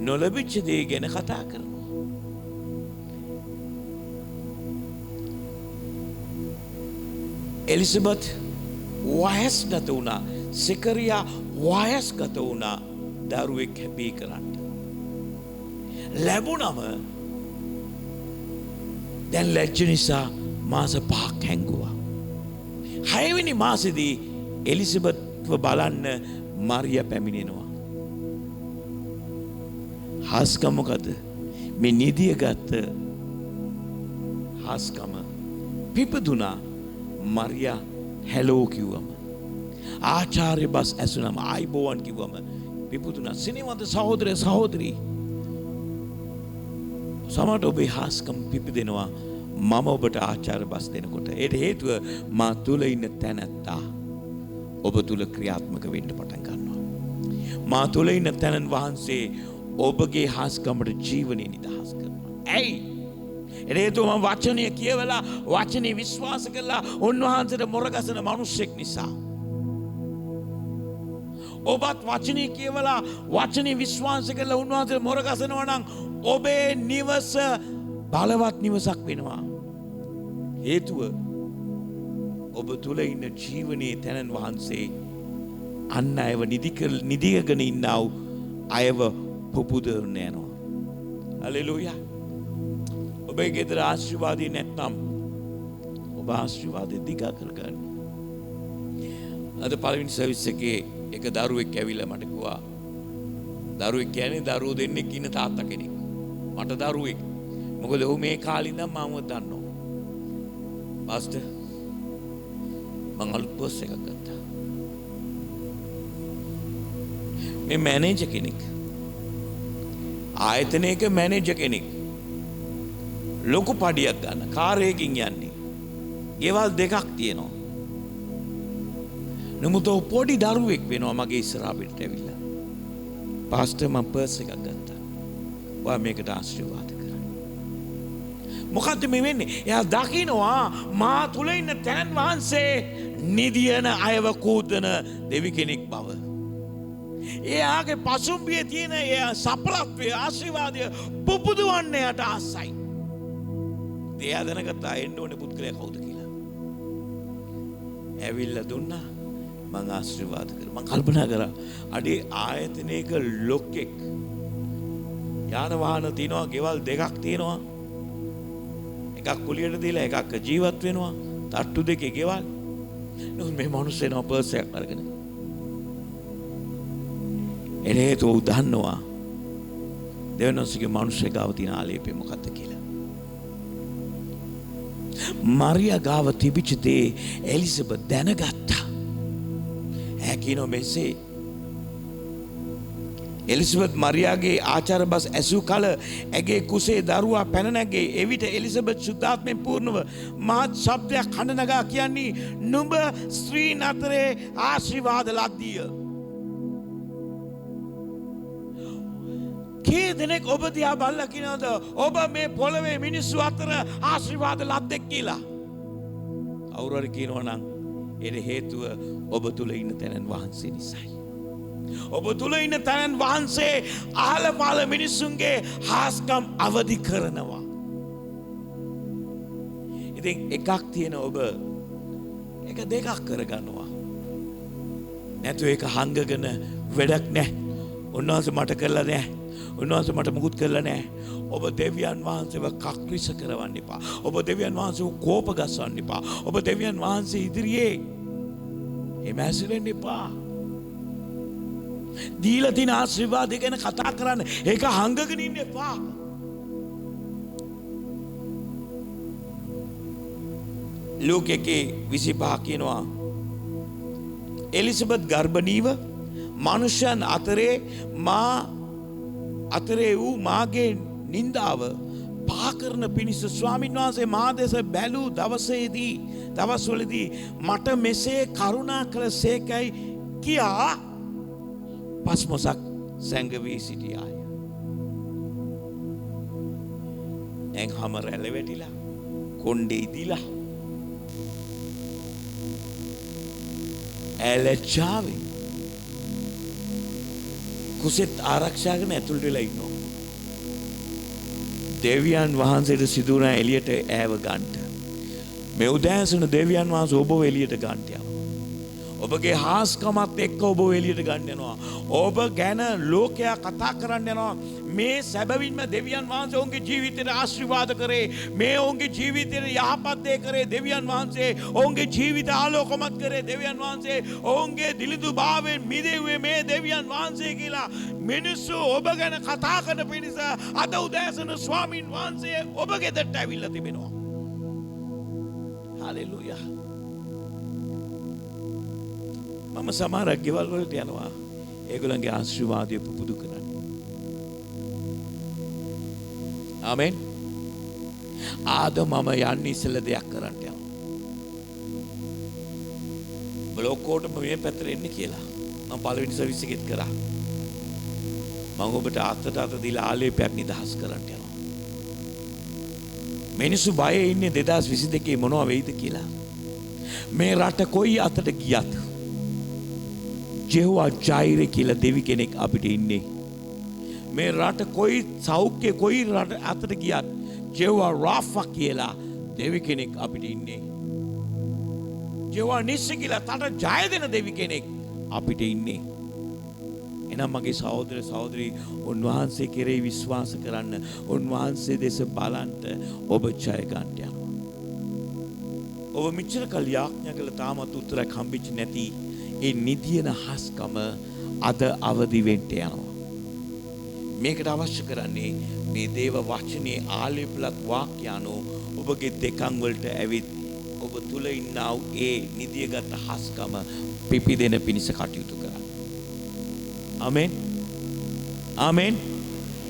S1: නොලැබිච්ච දේ ගැන කතා කරනවා. එලිසබෙත් වයස්ගත වුණා. සෙකරියා වයස්ගත වුණා දරුවෙක් හැබී කරන්න. ලැබුණම දැන් ලැජ්ජ නිසා මාස 5ක් හැංගුවා. 6 වෙනි මාසෙදී එලිසබෙත්ව බලන්න මරියා පැමිණෙනවා. හාස්කම මොකද? මේ නිදිය ගත්ත හාස්කම පිපදුනා. මරියා හැලෝ කිව්වම ආචාර්ය බස් ඇසුනම ආයිබෝවන් කිව්වම පිපදුනා. සිනවන්ත සහෝදර සහෝදරී සමහරට ඔබේ හාස්කම් පිපිදෙනවා මම ඔබට ආචාර්ය බස් දෙනකොට. ඒට හේතුව මා තුල ඉන්න තැනැත්තා ඔබ තුල ක්‍රියාත්මක වෙන්න පටන් ගන්නවා. මා තුල ඉන්න තැනන් වහන්සේ ඔබගේ හාස්කමට ජීවනයේ නිදහස් කරනවා. ඇයි? ඒට හේතුව මම වචනය කියවලා වචනේ විශ්වාස කළා උන්වහන්සේට මොරගසන මිනිස්සෙක් නිසා. ඔබත් වචනේ කියවලා වචනේ විශ්වාස කළා උන්වහන්සේට මොරගසනවා නම් ඔබේ නිවස බලවත් නිවසක් වෙනවා. හේතුව ඔබ තුල ඉන්න ජීවනයේ තැනන් වහන්සේ අන් අයව නිදිගගෙන ඉන්නව අයව පුපුදවන්න යනවා. හලෙලූයා. ඔබේ ගෙදර ආශිර්වාදේ නැත්නම් ඔබ ආශිර්වාදේ දිගා කරගන්න. අද පළවෙනි සර්විස් එකේ එක දරුවෙක් ඇවිල්ලා මට කිව්වා දරුවෙක් කියන්නේ දරුවෝ දෙන්නෙක් ඉන්න තාත්තා කෙනෙක්. මට දරුවෙක්. මොකද ඔහු මේ කාලේ ඉඳන් මම දන්නවා. පාස්ටර් මං අලුත් පර්ස් එකක් ගත්තා. මේ මැනේජර් කෙනෙක්. ආයතනයක මැනේජර් කෙනෙක්. ලොකු පඩියක් ගන්න කාර් එකකින් යන්නේ. ගෙවල් 2ක් තියෙනවා. නමුත් ඔහු පොඩි දරුවෙක් වෙනවා මගේ ඉස්සරහා පිටට ඇවිල්ලා. පාස්ටර් මම පර්ස් එකක් ගත්තා. ඔයා මේකට ආශිර්වාද කරන්න. මොකද්ද මේ වෙන්නේ? එයා දකිනවා මා තුල ඉන්න තැන් වහන්සේ නිදියන අයව කූදන දෙවි කෙනෙක් බව. එයාගේ පසුම්බියේ තියෙන ඒ සපලත්වයේ ආශිර්වාදය පුපුදවන්න යට ආසයි. එයා දැනගත්තා එන්න ඕනේ පුද්ගලයා කවුද කියලා. ඇවිල්ලා දුන්නා මං ආශිර්වාද කරා. මං කල්පනා කරා අඩේ ආයතනයක ලොක්ෙක් යාන වාහන තියෙනවා, ගෙවල් 2ක් තියෙනවා. එකක් කුලියට දීලා එකක් ජීවත් වෙනවා. තට්ටු දෙකේ ගෙවල්. නෝ මේ මිනිස්සෙනෝ පර්ස් එකක් අරගෙන. එනේ තෝ දන්නවා දෙවනස්ගේ මිනිස්සෙ ගාව තියෙන ආලේපේ මොකක්ද කියලා. මරියා ගාව තිබිච්ච දේ එලිසබෙත් දැනගත්තා. ඈ කියනවා මෙසේ එලිසබෙත් මරියාගේ ආචාර බස් ඇසූ කල ඇගේ කුසේ දරුවා පැන නැගේ. එවිට එලිසබෙත් සුද්ධාත්මයෙන් පූර්ණව මහත් ශබ්දයක් හඬ නගා කියන්නේ නුඹ ස්ත්‍රීන් අතරේ ආශිර්වාද ලද්දිය. කී දෙනෙක් ඔබ දිහා බලලා කියනවද ඔබ මේ පොළවේ මිනිස්සු අතර ආශිර්වාද ලද්දෙක් කියලා? කවුරු හරි කියනවා නම් ඒට හේතුව ඔබ තුල ඉන්න තැනන් වහන්සේ නිසායි. ඔබ තුල ඉන්න තැනන් වහන්සේ අහල පහල මිනිස්සුන්ගේ හාස්කම් අවදි කරනවා. ඉතින් එකක් තියෙන ඔබ එක දෙකක් කරගන්නවා. නැතු ඒක හංගගෙන වැඩක් නැහැ. උන්වහන්සේ මට කරලා නැහැ. උන්වහන්සේ මට මුකුත් කරලා නැහැ. ඔබ දෙවියන් වහන්සේව කක්විස කරවන්න එපා. ඔබ දෙවියන් වහන්සේව කෝප ගසවන්න එපා. ඔබ දෙවියන් වහන්සේ ඉදිරියේ එහෙම ඇසිරෙන්න එපා. දීලා තියෙන ආශිර්වාද ගැන කතා කරන්න. ඒක හංගගෙන ඉන්න එපා. ලෝකයේ 25 කියනවා එලිසබෙත් ගර්භණීව මනුෂ්‍යයන් අතරේ වූ මාගේ නින්දාව පහ කරන පිණිස ස්වාමීන් වහන්සේ මා දෙස බැලූ දවස්වලදී මට මෙසේ කරුණා කළ සේකයි කියා පස්මොසක් සැඟවී සිටියාය. දැන් හැම රැළ වැටිලා කොණ්ඩේ ඉදිලා ඇලචාවේ කුසෙත් ආරක්ෂාගෙන ඇතුළට වෙලා ඉන්නවා. දෙවියන් වහන්සේට සිදු වුණා එළියට ඈව ගන්නට. මේ උදෑසන දෙවියන් වහන්සේ ඔබව එළියට ගන්නට යනවා. ඔබගේ හාස්කමත් එක්ක ඔබ එළියට ගන්න යනවා. ඔබ ගැන ලෝකයා කතා කරන්න යනවා. මේ සැබවින්ම දෙවියන් වහන්සේ ඔවුන්ගේ ජීවිතයට ආශිර්වාද කරේ. මේ ඔවුන්ගේ ජීවිතයට යහපත් දේ කරේ දෙවියන් වහන්සේ. ඔවුන්ගේ ජීවිත ආලෝකමත් කරේ දෙවියන් වහන්සේ. ඔවුන්ගේ දිලිඳුභාවයෙන් මිදෙව්වේ මේ දෙවියන් වහන්සේ කියලා මිනිස්සු ඔබ ගැන කතා කරන පිණිස අද උදෑසන ස්වාමින් වහන්සේ ඔබ ගෙදරට ඇවිල්ලා තිබෙනවා. හලෙලූයා. මම සමහරක් ගෙවල් වලට යනවා. ඒගොල්ලන්ගේ ආශිර්වාදය පුපුදු කරන්න. ආමෙන්. ආද මම යන්නේ ඉස්සෙල්ලා දෙයක් කරන්න යනවා. බ්ලොක්කෝටම මේ පැත්තට එන්න කියලා. මම පළවෙනි සර්විස් එකෙත් කරා. මම ඔබට අතට අත දීලා ආලේපයක් නිදහස් කරන්න යනවා. මිනිස්සු බයේ ඉන්නේ 2022 මොනවා වෙයිද කියලා. මේ රට කොයි අතට ගියත් ජෙහුවා ජෛරේ කියලා දෙවි කෙනෙක් අපිට ඉන්නේ. මේ රට කොයි සෞඛ්‍ය කොයි රට අතට ගියත් ජෙහුවා රාෆා කියලා දෙවි කෙනෙක් අපිට ඉන්නේ. ජෙහුවා නිස්සි කියලා තට ජය දෙන දෙවි කෙනෙක් අපිට ඉන්නේ. එනම් මගේ සහෝදර සහෝදරී උන්වහන්සේ කෙරෙහි විශ්වාස කරන්න. උන්වහන්සේ දෙස බලන්ට ඔබ ජය ගන්න යනවා. ඔබ මෙච්චර කල් යාඥා කළ තාමත් උත්තරයක් හම්බෙච්ච නැති ඒ නිදියන හස්කම අද අවදි වෙන්න යනවා. මේකට අවශ්‍ය කරන්නේ මේ දේව වචනේ ආලේපලත් වාක්‍යano ඔබගේ දෙකන් වලට ඇවිත් ඔබ තුල ඉන්නා වූ ඒ නිදියගත හස්කම පිපිදෙන පිණිස කටයුතු කරන්න. ආමෙන්. ආමෙන්.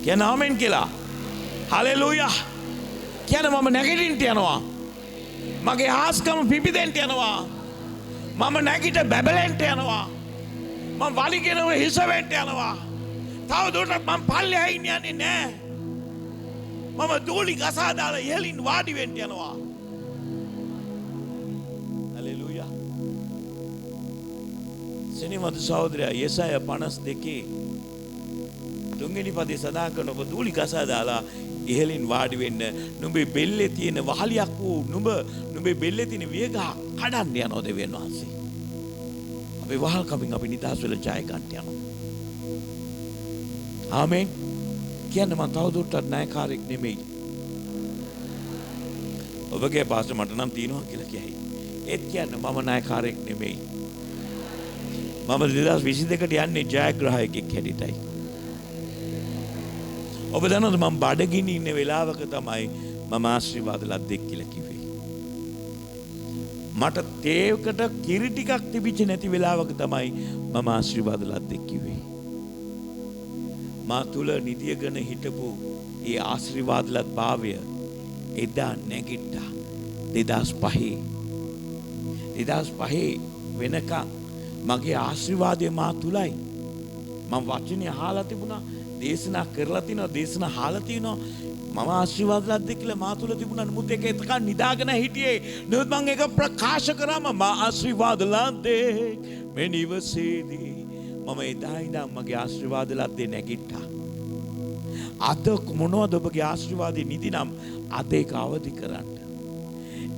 S1: කියන ආමෙන් කියලා. හලෙලූයා. කියන මම නැගිටින්න යනවා. මගේ හස්කම පිපිදෙන්න යනවා. මම නැගිට බැබලෙන්ට යනවා. මම වලිගෙනව හිස වෙන්න යනවා. තව දුරටත් මම පල්ලෙහායින් යන්නේ නැහැ. මම දූලි ගසා දාලා ඉහළින් වාඩි වෙන්න යනවා. හලෙලූයා. සිනමද සහෝදරයා යෙසායා 52 තුන්වෙනි පදේ සඳහන් කරන ඔබ දූලි ගසා දාලා ඉහළින් වාඩි වෙන්න. නුඹේ බෙල්ලේ තියෙන වහලියක් වූ නුඹේ බෙල්ලේ තියෙන වියගහ කඩන්න යනවා දෙවියන් වහන්සේ. අපේ වහල්කමින් අපි නිදහස් වෙලා ජය ගන්න යනවා. ආමෙන්. කියන්න මම තවදුරටත් ණයකාරයෙක් නෙමෙයි. ඔබගේ පාස්ටර් මට නම් තියෙනවා කියලා කියයි. ඒත් කියන්න මම ණයකාරයෙක් නෙමෙයි. මම 2022ට යන්නේ ජයග්‍රාහකයෙක් හැටියටයි. ඔබ දන්නවද මම බඩගිනි ඉන්න වෙලාවක තමයි මම ආශිර්වාද ලද්දෙක් කියලා කිව්වේ. මට තේවකට කිරි ටිකක් තිබිච්ච නැති වෙලාවක තමයි මම ආශිර්වාද ලද්දෙක් කිව්වේ. මා තුල නිදියගෙන හිටපු ඒ ආශිර්වාදලත් භාවය එදා නැගිට්ටා 2005 වෙනකන් මගේ ආශිර්වාදය මා තුලයි. මම වචනේ අහලා තිබුණා, දේශනා කරලා තිනවා, දේශනා අහලා තිනවා. මම ආශිර්වාදලත් කියලා මා තුල තිබුණා. නමුත් ඒක එතකන් නිදාගෙන හිටියේ. නමුත් මම ඒක ප්‍රකාශ කරාම මා ආශිර්වාදලත් මේ නිවසේදී මම එදා ඉඳන් මගේ ආශිර්වාදලත් නැගිට්ටා. අද මොනවද ඔබගේ ආශිර්වාදේ නිදිනම් අද ඒක අවදි කරන්න.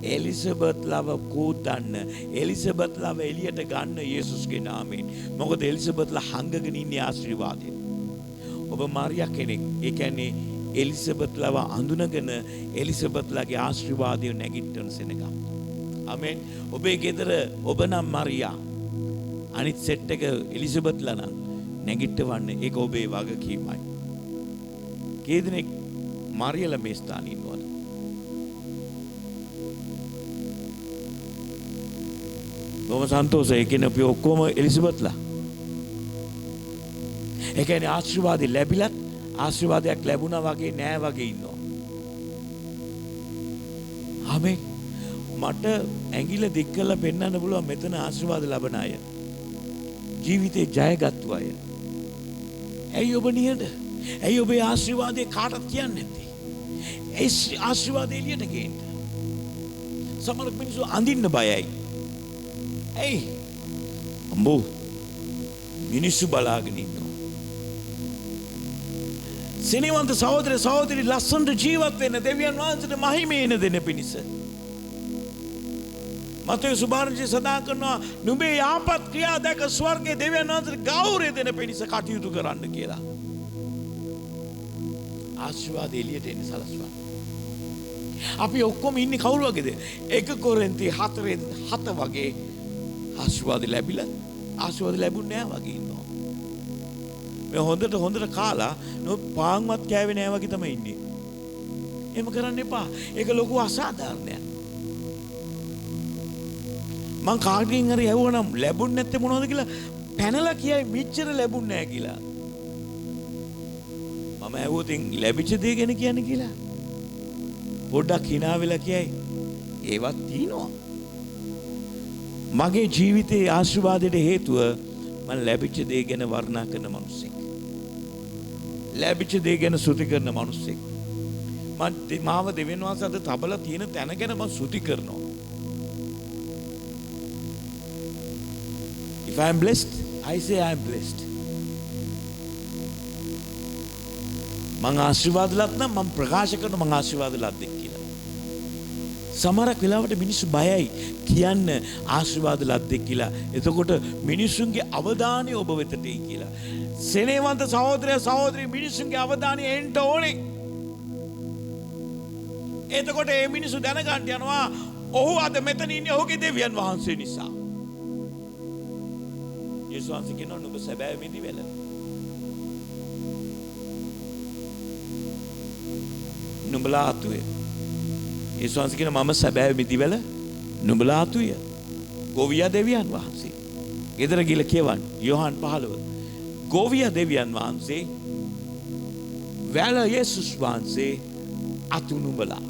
S1: එලිසබෙත් ලව කෝදන්න, එලිසබෙත් ලව එළියට ගන්න යේසුස්ගේ නාමයෙන්. මොකද එලිසබෙත්ලා හංගගෙන ඉන්නේ ආශිර්වාදයෙන්. ඔබ මාරියා කෙනෙක්. ඒ කියන්නේ එලිසබෙත් ලව අඳුනගෙන එලිසබෙත්ලාගේ ආශිර්වාදය නැගිට්ටන සෙනග. ආමෙන්. ඔබේ ගෙදර ඔබ නම් මාරියා, අනිත් සෙට් එක එලිසබෙත්ලා නම් නැගිටවන්න. ඒක ඔබේ වගකීමයි. කී දෙනෙක් මාරියාලා මේ ස්ථානයේ ඉන්නවද? බොහොම සන්තෝෂයි. කියන අපි ඔක්කොම එලිසබෙත්ලා. ඒ කියන්නේ ආශිර්වාදي ලැබිලත් ආශිර්වාදයක් ලැබුණා වගේ නෑ වගේ ඉන්නවා. ආමෙන්. මට ඇඟිල්ල දික් කරලා පෙන්වන්න පුළුවන් මෙතන ආශිර්වාද ලබන අය. ජීවිතේ ජයගත්තු අය. ඇයි ඔබ නිහඬ? ඇයි ඔබේ ආශිර්වාදේ කාටවත් කියන්නේ නැත්තේ? ඒ ආශිර්වාදේ එළියට ගේන්න. සමහර මිනිස්සු අඳින්න බයයි. ඇයි? අම්බෝ මිනිස්සු බලාගෙන ඉන්නවා. සිනවන්ත සහෝදර සහෝදරි ලස්සනට ජීවත් වෙන්න දෙවියන් වහන්සේට මහිමේ එන දෙන පිණිස. මතේ සුභාරංචි සදා කරනවා නුඹේ යාපත් ක්‍රියා දැක ස්වර්ගයේ දෙවියන් වහන්සේට ගෞරවය දෙන පිණිස කටයුතු කරන්න කියලා. ආශිර්වාද එළියට එන්න සලස්වන්න. අපි ඔක්කොම ඉන්නේ කවුරු වගේද? 1 කොරින්ති 4:7 වගේ ආශිර්වාද ලැබිලා ආශිර්වාද ලැබුණේ නැහැ වගේ ඉන්නවා. මේ හොඳට කාලා පාන්වත් කෑවේ නැහැ වගේ තමයි ඉන්නේ. එහෙම කරන්න එපා. ඒක ලොකු අසාධාරණයක්. මං කාගෙන් හරි ඇහුවනම් ලැබුණ නැත්තේ මොනවද කියලා පැනලා කියයි මෙච්චර ලැබුණ නැහැ කියලා. මම ඇහුවොත් ලැබිච්ච දේ ගැන කියන්නේ කියලා. පොඩ්ඩක් hina වෙලා කියයි. ඒවත් තියෙනවා. මගේ ජීවිතයේ ආශිර්වාදයට හේතුව මම ලැබිච්ච දේ ගැන වර්ණනා කරන මිනිස්සෙක්. ලැබිච්ච දේ ගැන ස්තුති කරන මිනිස්සෙක්. මාව දෙවියන් වහන්සේ අද තබලා තියෙන තැන ගැන මම ස්තුති කරනවා. If I am blessed, I say I am blessed. මං ආශිර්වාදලත් නම් මම ප්‍රකාශ කරන මං ආශිර්වාදලත් දෙක් කියලා. සමහරක් වෙලාවට මිනිස්සු බයයි කියන්න ආශිර්වාදලත් දෙක් කියලා. එතකොට මිනිස්සුන්ගේ අවධානය ඔබ වෙතට එයි කියලා. සෙනෙහවන්ත සහෝදරය සහෝදරි මිනිස්සුන්ගේ අවධානය එන්න ඕනේ. එතකොට මේ මිනිස්සු දැනගන්න යනවා ඔහු අද මෙතන ඉන්නේ ඔහුගේ දෙවියන් වහන්සේ නිසා. යේසුස් වහන්සේ කියනවා නුඹ සැබෑ මිදිවැල. නුඹලා අතුය. යේසුස් වහන්සේ කියනවා මම සැබෑ මිදිවැල නුඹලා අතුය. ගෝවියා දෙවියන් වහන්සේ. ගෙදර ගිහලා කියවන්න යෝහන් 15. ගෝවියා දෙවියන් වහන්සේ වැල යේසුස් වහන්සේ අතු නුඹලා.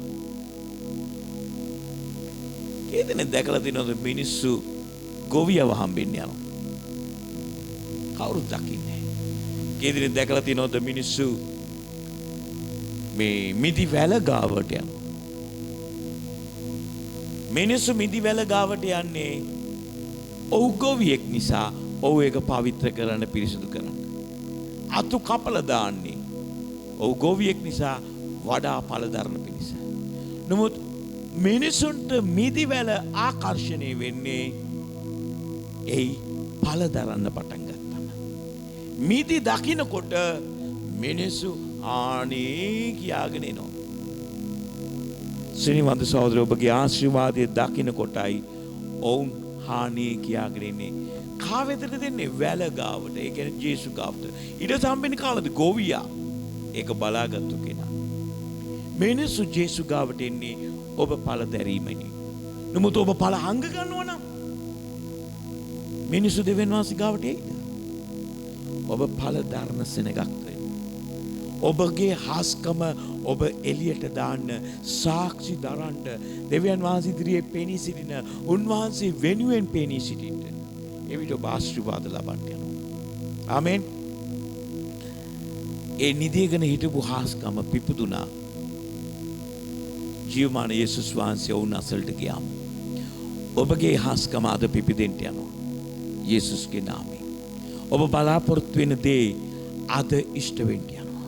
S1: කේදෙනෙක් දැකලා තියෙනවද මිනිස්සු ගෝවියව හම්බෙන්න යනවා? කවුරුත් දකින්නේ නැහැ. කේදෙනෙක් දැකලා තියෙනවද මිනිස්සු මේ මිදි වැල ගාවට යනවා? මිනිස්සු මිදි වැල ගාවට යන්නේ ඔව් ගෝවියෙක් නිසා. ඔව් ඒක පවිත්‍ර කරන්න පිරිසිදු කරන්න. අතු කපලා දාන්නේ ඔව් ගෝවියෙක් නිසා වඩා පළදරන පිණිස. නමුත් මිනිසුන්ට මිදි වැල ආකර්ෂණය වෙන්නේ එයි පළදරන්න පටන් ගත්තම. මිදි දකින්නකොට මිනිස්සු ආනේ කියාගෙන එනවා. සිනවන්ත සහෝදර ඔබගේ ආශිර්වාදය දකින්න කොටයි ඔවුන් හානේ කියාගෙන ඉන්නේ. කාවෙතද දෙන්නේ? වැල ගාවට. ඒ කියන්නේ ජේසු ගාවට. ඊට සම්බෙන්නේ කාවද? ගෝවියා. ඒක බලාගත්තු කෙනා. මිනිස්සු ජේසු ගාවට එන්නේ ඔබ පළ දැරීමෙනි. නමුත් ඔබ පළ හංග ගන්නවා නම් මිනිස්සු දෙවියන් වහන්සේ ගාවට එයිද? ඔබ පළ ධර්ම සෙනගක් වෙන්න. ඔබගේ හාස්කම ඔබ එළියට දාන්න සාක්ෂි දරන්න දෙවියන් වහන්සේ ඉදිරියේ පෙනී සිටින උන්වහන්සේ වෙනුවෙන් පෙනී සිටින්න එවිට ඔබ ආශිර්වාද ලබන්න යනවා. ආමෙන්. ඒ නිදීගෙන හිටපු හාස්කම පිපුදුනා. ජීවමාන යේසුස් වහන්සේ වුණ අසලට ගියාම ඔබගේ හාස්කම අද පිපිදෙන්න යනවා. යේසුස්ගේ නාමයෙන්. ඔබ බලාපොරොත්තු වෙන දේ අද ඉෂ්ට වෙන්න යනවා.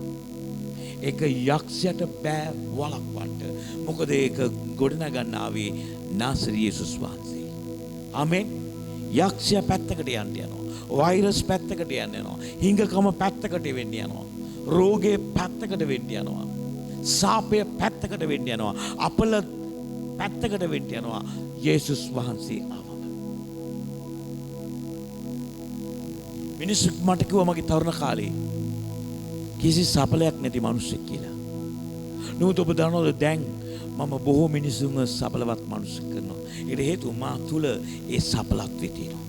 S1: ඒක යක්ෂයට බෑ වළක්වන්න. මොකද ඒක ගොඩනගන්න ආවේ නාසරි යේසුස් වහන්සේ. ආමෙන්. යක්ෂයා පැත්තකට යන්න යනවා. වෛරස් පැත්තකට යන්න යනවා. හිඟකම පැත්තකට වෙන්න යනවා. රෝගේ පැත්තකට වෙන්න යනවා. සාපය පැත්තකට වෙන්න යනවා. අපල පැත්තකට වෙන්න යනවා. යේසුස් වහන්සේ ආවම. මිනිස්සු මට කිව්වා මගේ තරුණ කාලේ කිසි සපලයක් නැති මිනිස්සෙක් කියලා. නමුත් ඔබ දන්නවද දැන් මම බොහෝ මිනිසුන්ව සපලවත් මිනිස්සු කරනවා. ඒකට හේතුව මා තුල ඒ සපලත්වය තියෙනවා.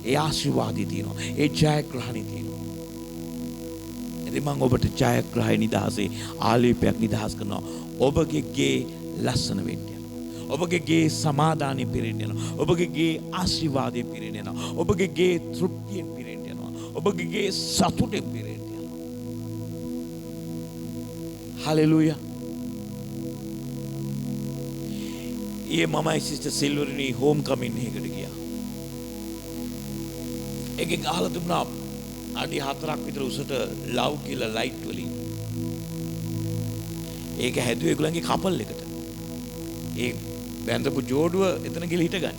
S1: ඒ ආශිර්වාදය තියෙනවා. ඒ ජයග්‍රහණය තියෙනවා. ඉතින් මම ඔබට ජයග්‍රහය නිදහසේ ආලේපයක් නිදහස් කරනවා. ඔබගේ ගේ ලස්සන වෙන්න යනවා. ඔබගේ ගේ සමාදානෙ පිරෙන්න යනවා. ඔබගේ ගේ ආශිර්වාදයෙන් පිරෙන්න යනවා. ඔබගේ ගේ තෘප්තියෙන් පිරෙන්න යනවා. ඔබගේ ගේ සතුටෙන් පිරෙන්න යනවා. හලෙලූයා. මමයි සිස්ටර් සිල්වරිනි හෝම් කමින් එකකට ගියා. ඒකේ ගහලා තිබුණා අඩි 4ක් විතර උසට ලව් කියලා ලයිට් වලින්. ඒක හැදුවේ ඒගොල්ලන්ගේ කපල් එකට. ඒ බැඳපු ජෝඩුව එතන ගිහලා හිටගන්න.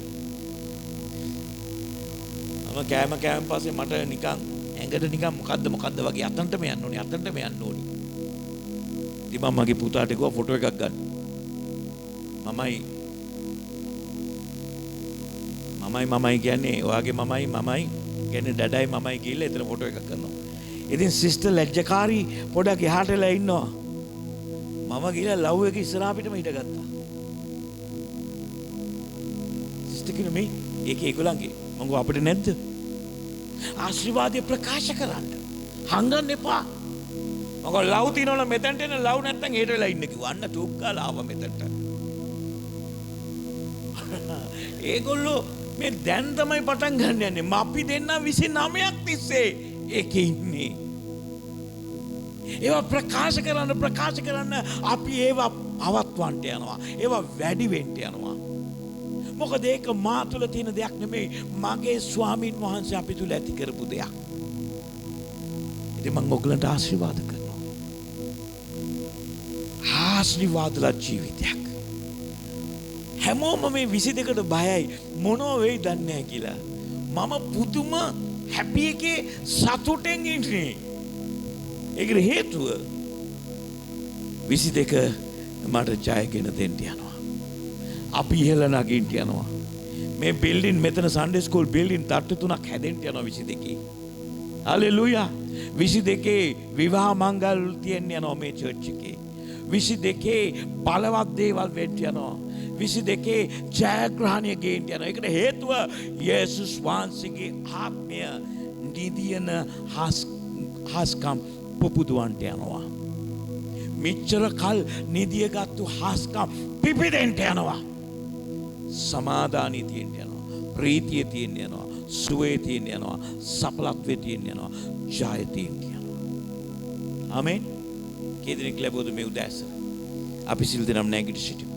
S1: මම කෑම පස්සේ මට නිකන් ඇඟට නිකන් මොකද්ද වගේ අතන්ටම යන්න ඕනේ. ඉතින් මම මගේ පුතාට කිව්වා ෆොටෝ එකක් ගන්න. මමයි කියන්නේ ඔයාගේ මමයි කියන්නේ ඩඩයි මමයි කියලා එතන ෆොටෝ එකක් කරනවා. ඉතින් සිස්ටර් ලැජ්ජකාරී පොඩක් එහාට වෙලා ඉන්නවා. මම ගිහලා ලව් එක ඉස්සරහා පිටම හිටගත්තා. සිස්ටර් කිව්වා මේ ඒක ඒගොල්ලන්ගේ මං අපිට නැද්ද? ආශිර්වාදය ප්‍රකාශ කරන්න. හංගන්න එපා. මම ලව් තියනවල මෙතනට එන ලව් නැත්තම් හෙට වෙලා ඉන්න කිව්වා. අන්න ටුක් ගාලා ආවා මෙතනට. ඒගොල්ලෝ මේ දැන් තමයි පටන් ගන්න යන්නේ. අපි දෙන්න 29ක් තිස්සේ ඒකේ ඉන්නේ. ඒවා ප්‍රකාශ කරන්න අපි ඒවා පවත්වන්න යනවා. ඒවා වැඩි වෙන්න යනවා. මොකද ඒක මා තුළ තියෙන දෙයක් නෙමෙයි. මගේ ස්වාමීන් වහන්සේ අපි තුළ ඇති කරපු දෙයක්. ඉතින් මම ඔයගලන්ට ආශිර්වාද කරනවා. ආශිර්වාදලා ජීවිතයක්. හැමෝම මේ 22ට බයයි මොනෝ වෙයි දන්නේ නැහැ කියලා. මම පුදුම හැපි එකේ සතුටෙන් ඉන්නේ. ඒකට හේතුව 22 මට ජයගෙන දෙන්න යනවා. අපි ඉහළ නගින්න යනවා. මේ බිල්ඩින් මෙතන සන්ඩේ ස්කූල් බිල්ඩින් තට්ටු 3ක් හැදෙන්න යනවා 22. හලෙලූයා. 22 විවාහ මංගල් තියන්න යනවා මේ චර්ච් එකේ. 22 බලවත් දේවල් වෙන්න යනවා. 22 ජයග්‍රහණය ගේන්න යනවා. ඒකට හේතුව යේසුස් වහන්සේගේ ආත්මය නිදියන හාස්කම් පුපුදුවන්ට යනවා. මෙච්චර කල් නිදියගත්තු හාස්කම් පිපිදෙන්න යනවා. සමාදානිය තියෙන්න යනවා. ප්‍රීතිය තියෙන්න යනවා. සුවේ තියෙන්න යනවා. සඵලත්වයේ තියෙන්න යනවා. ජය තියෙන්න යනවා. ආමෙන්. කී දෙනෙක් ලැබුවද මේ උදෑසන? අපි සිල් දෙනම් නැගිට සිටිමු.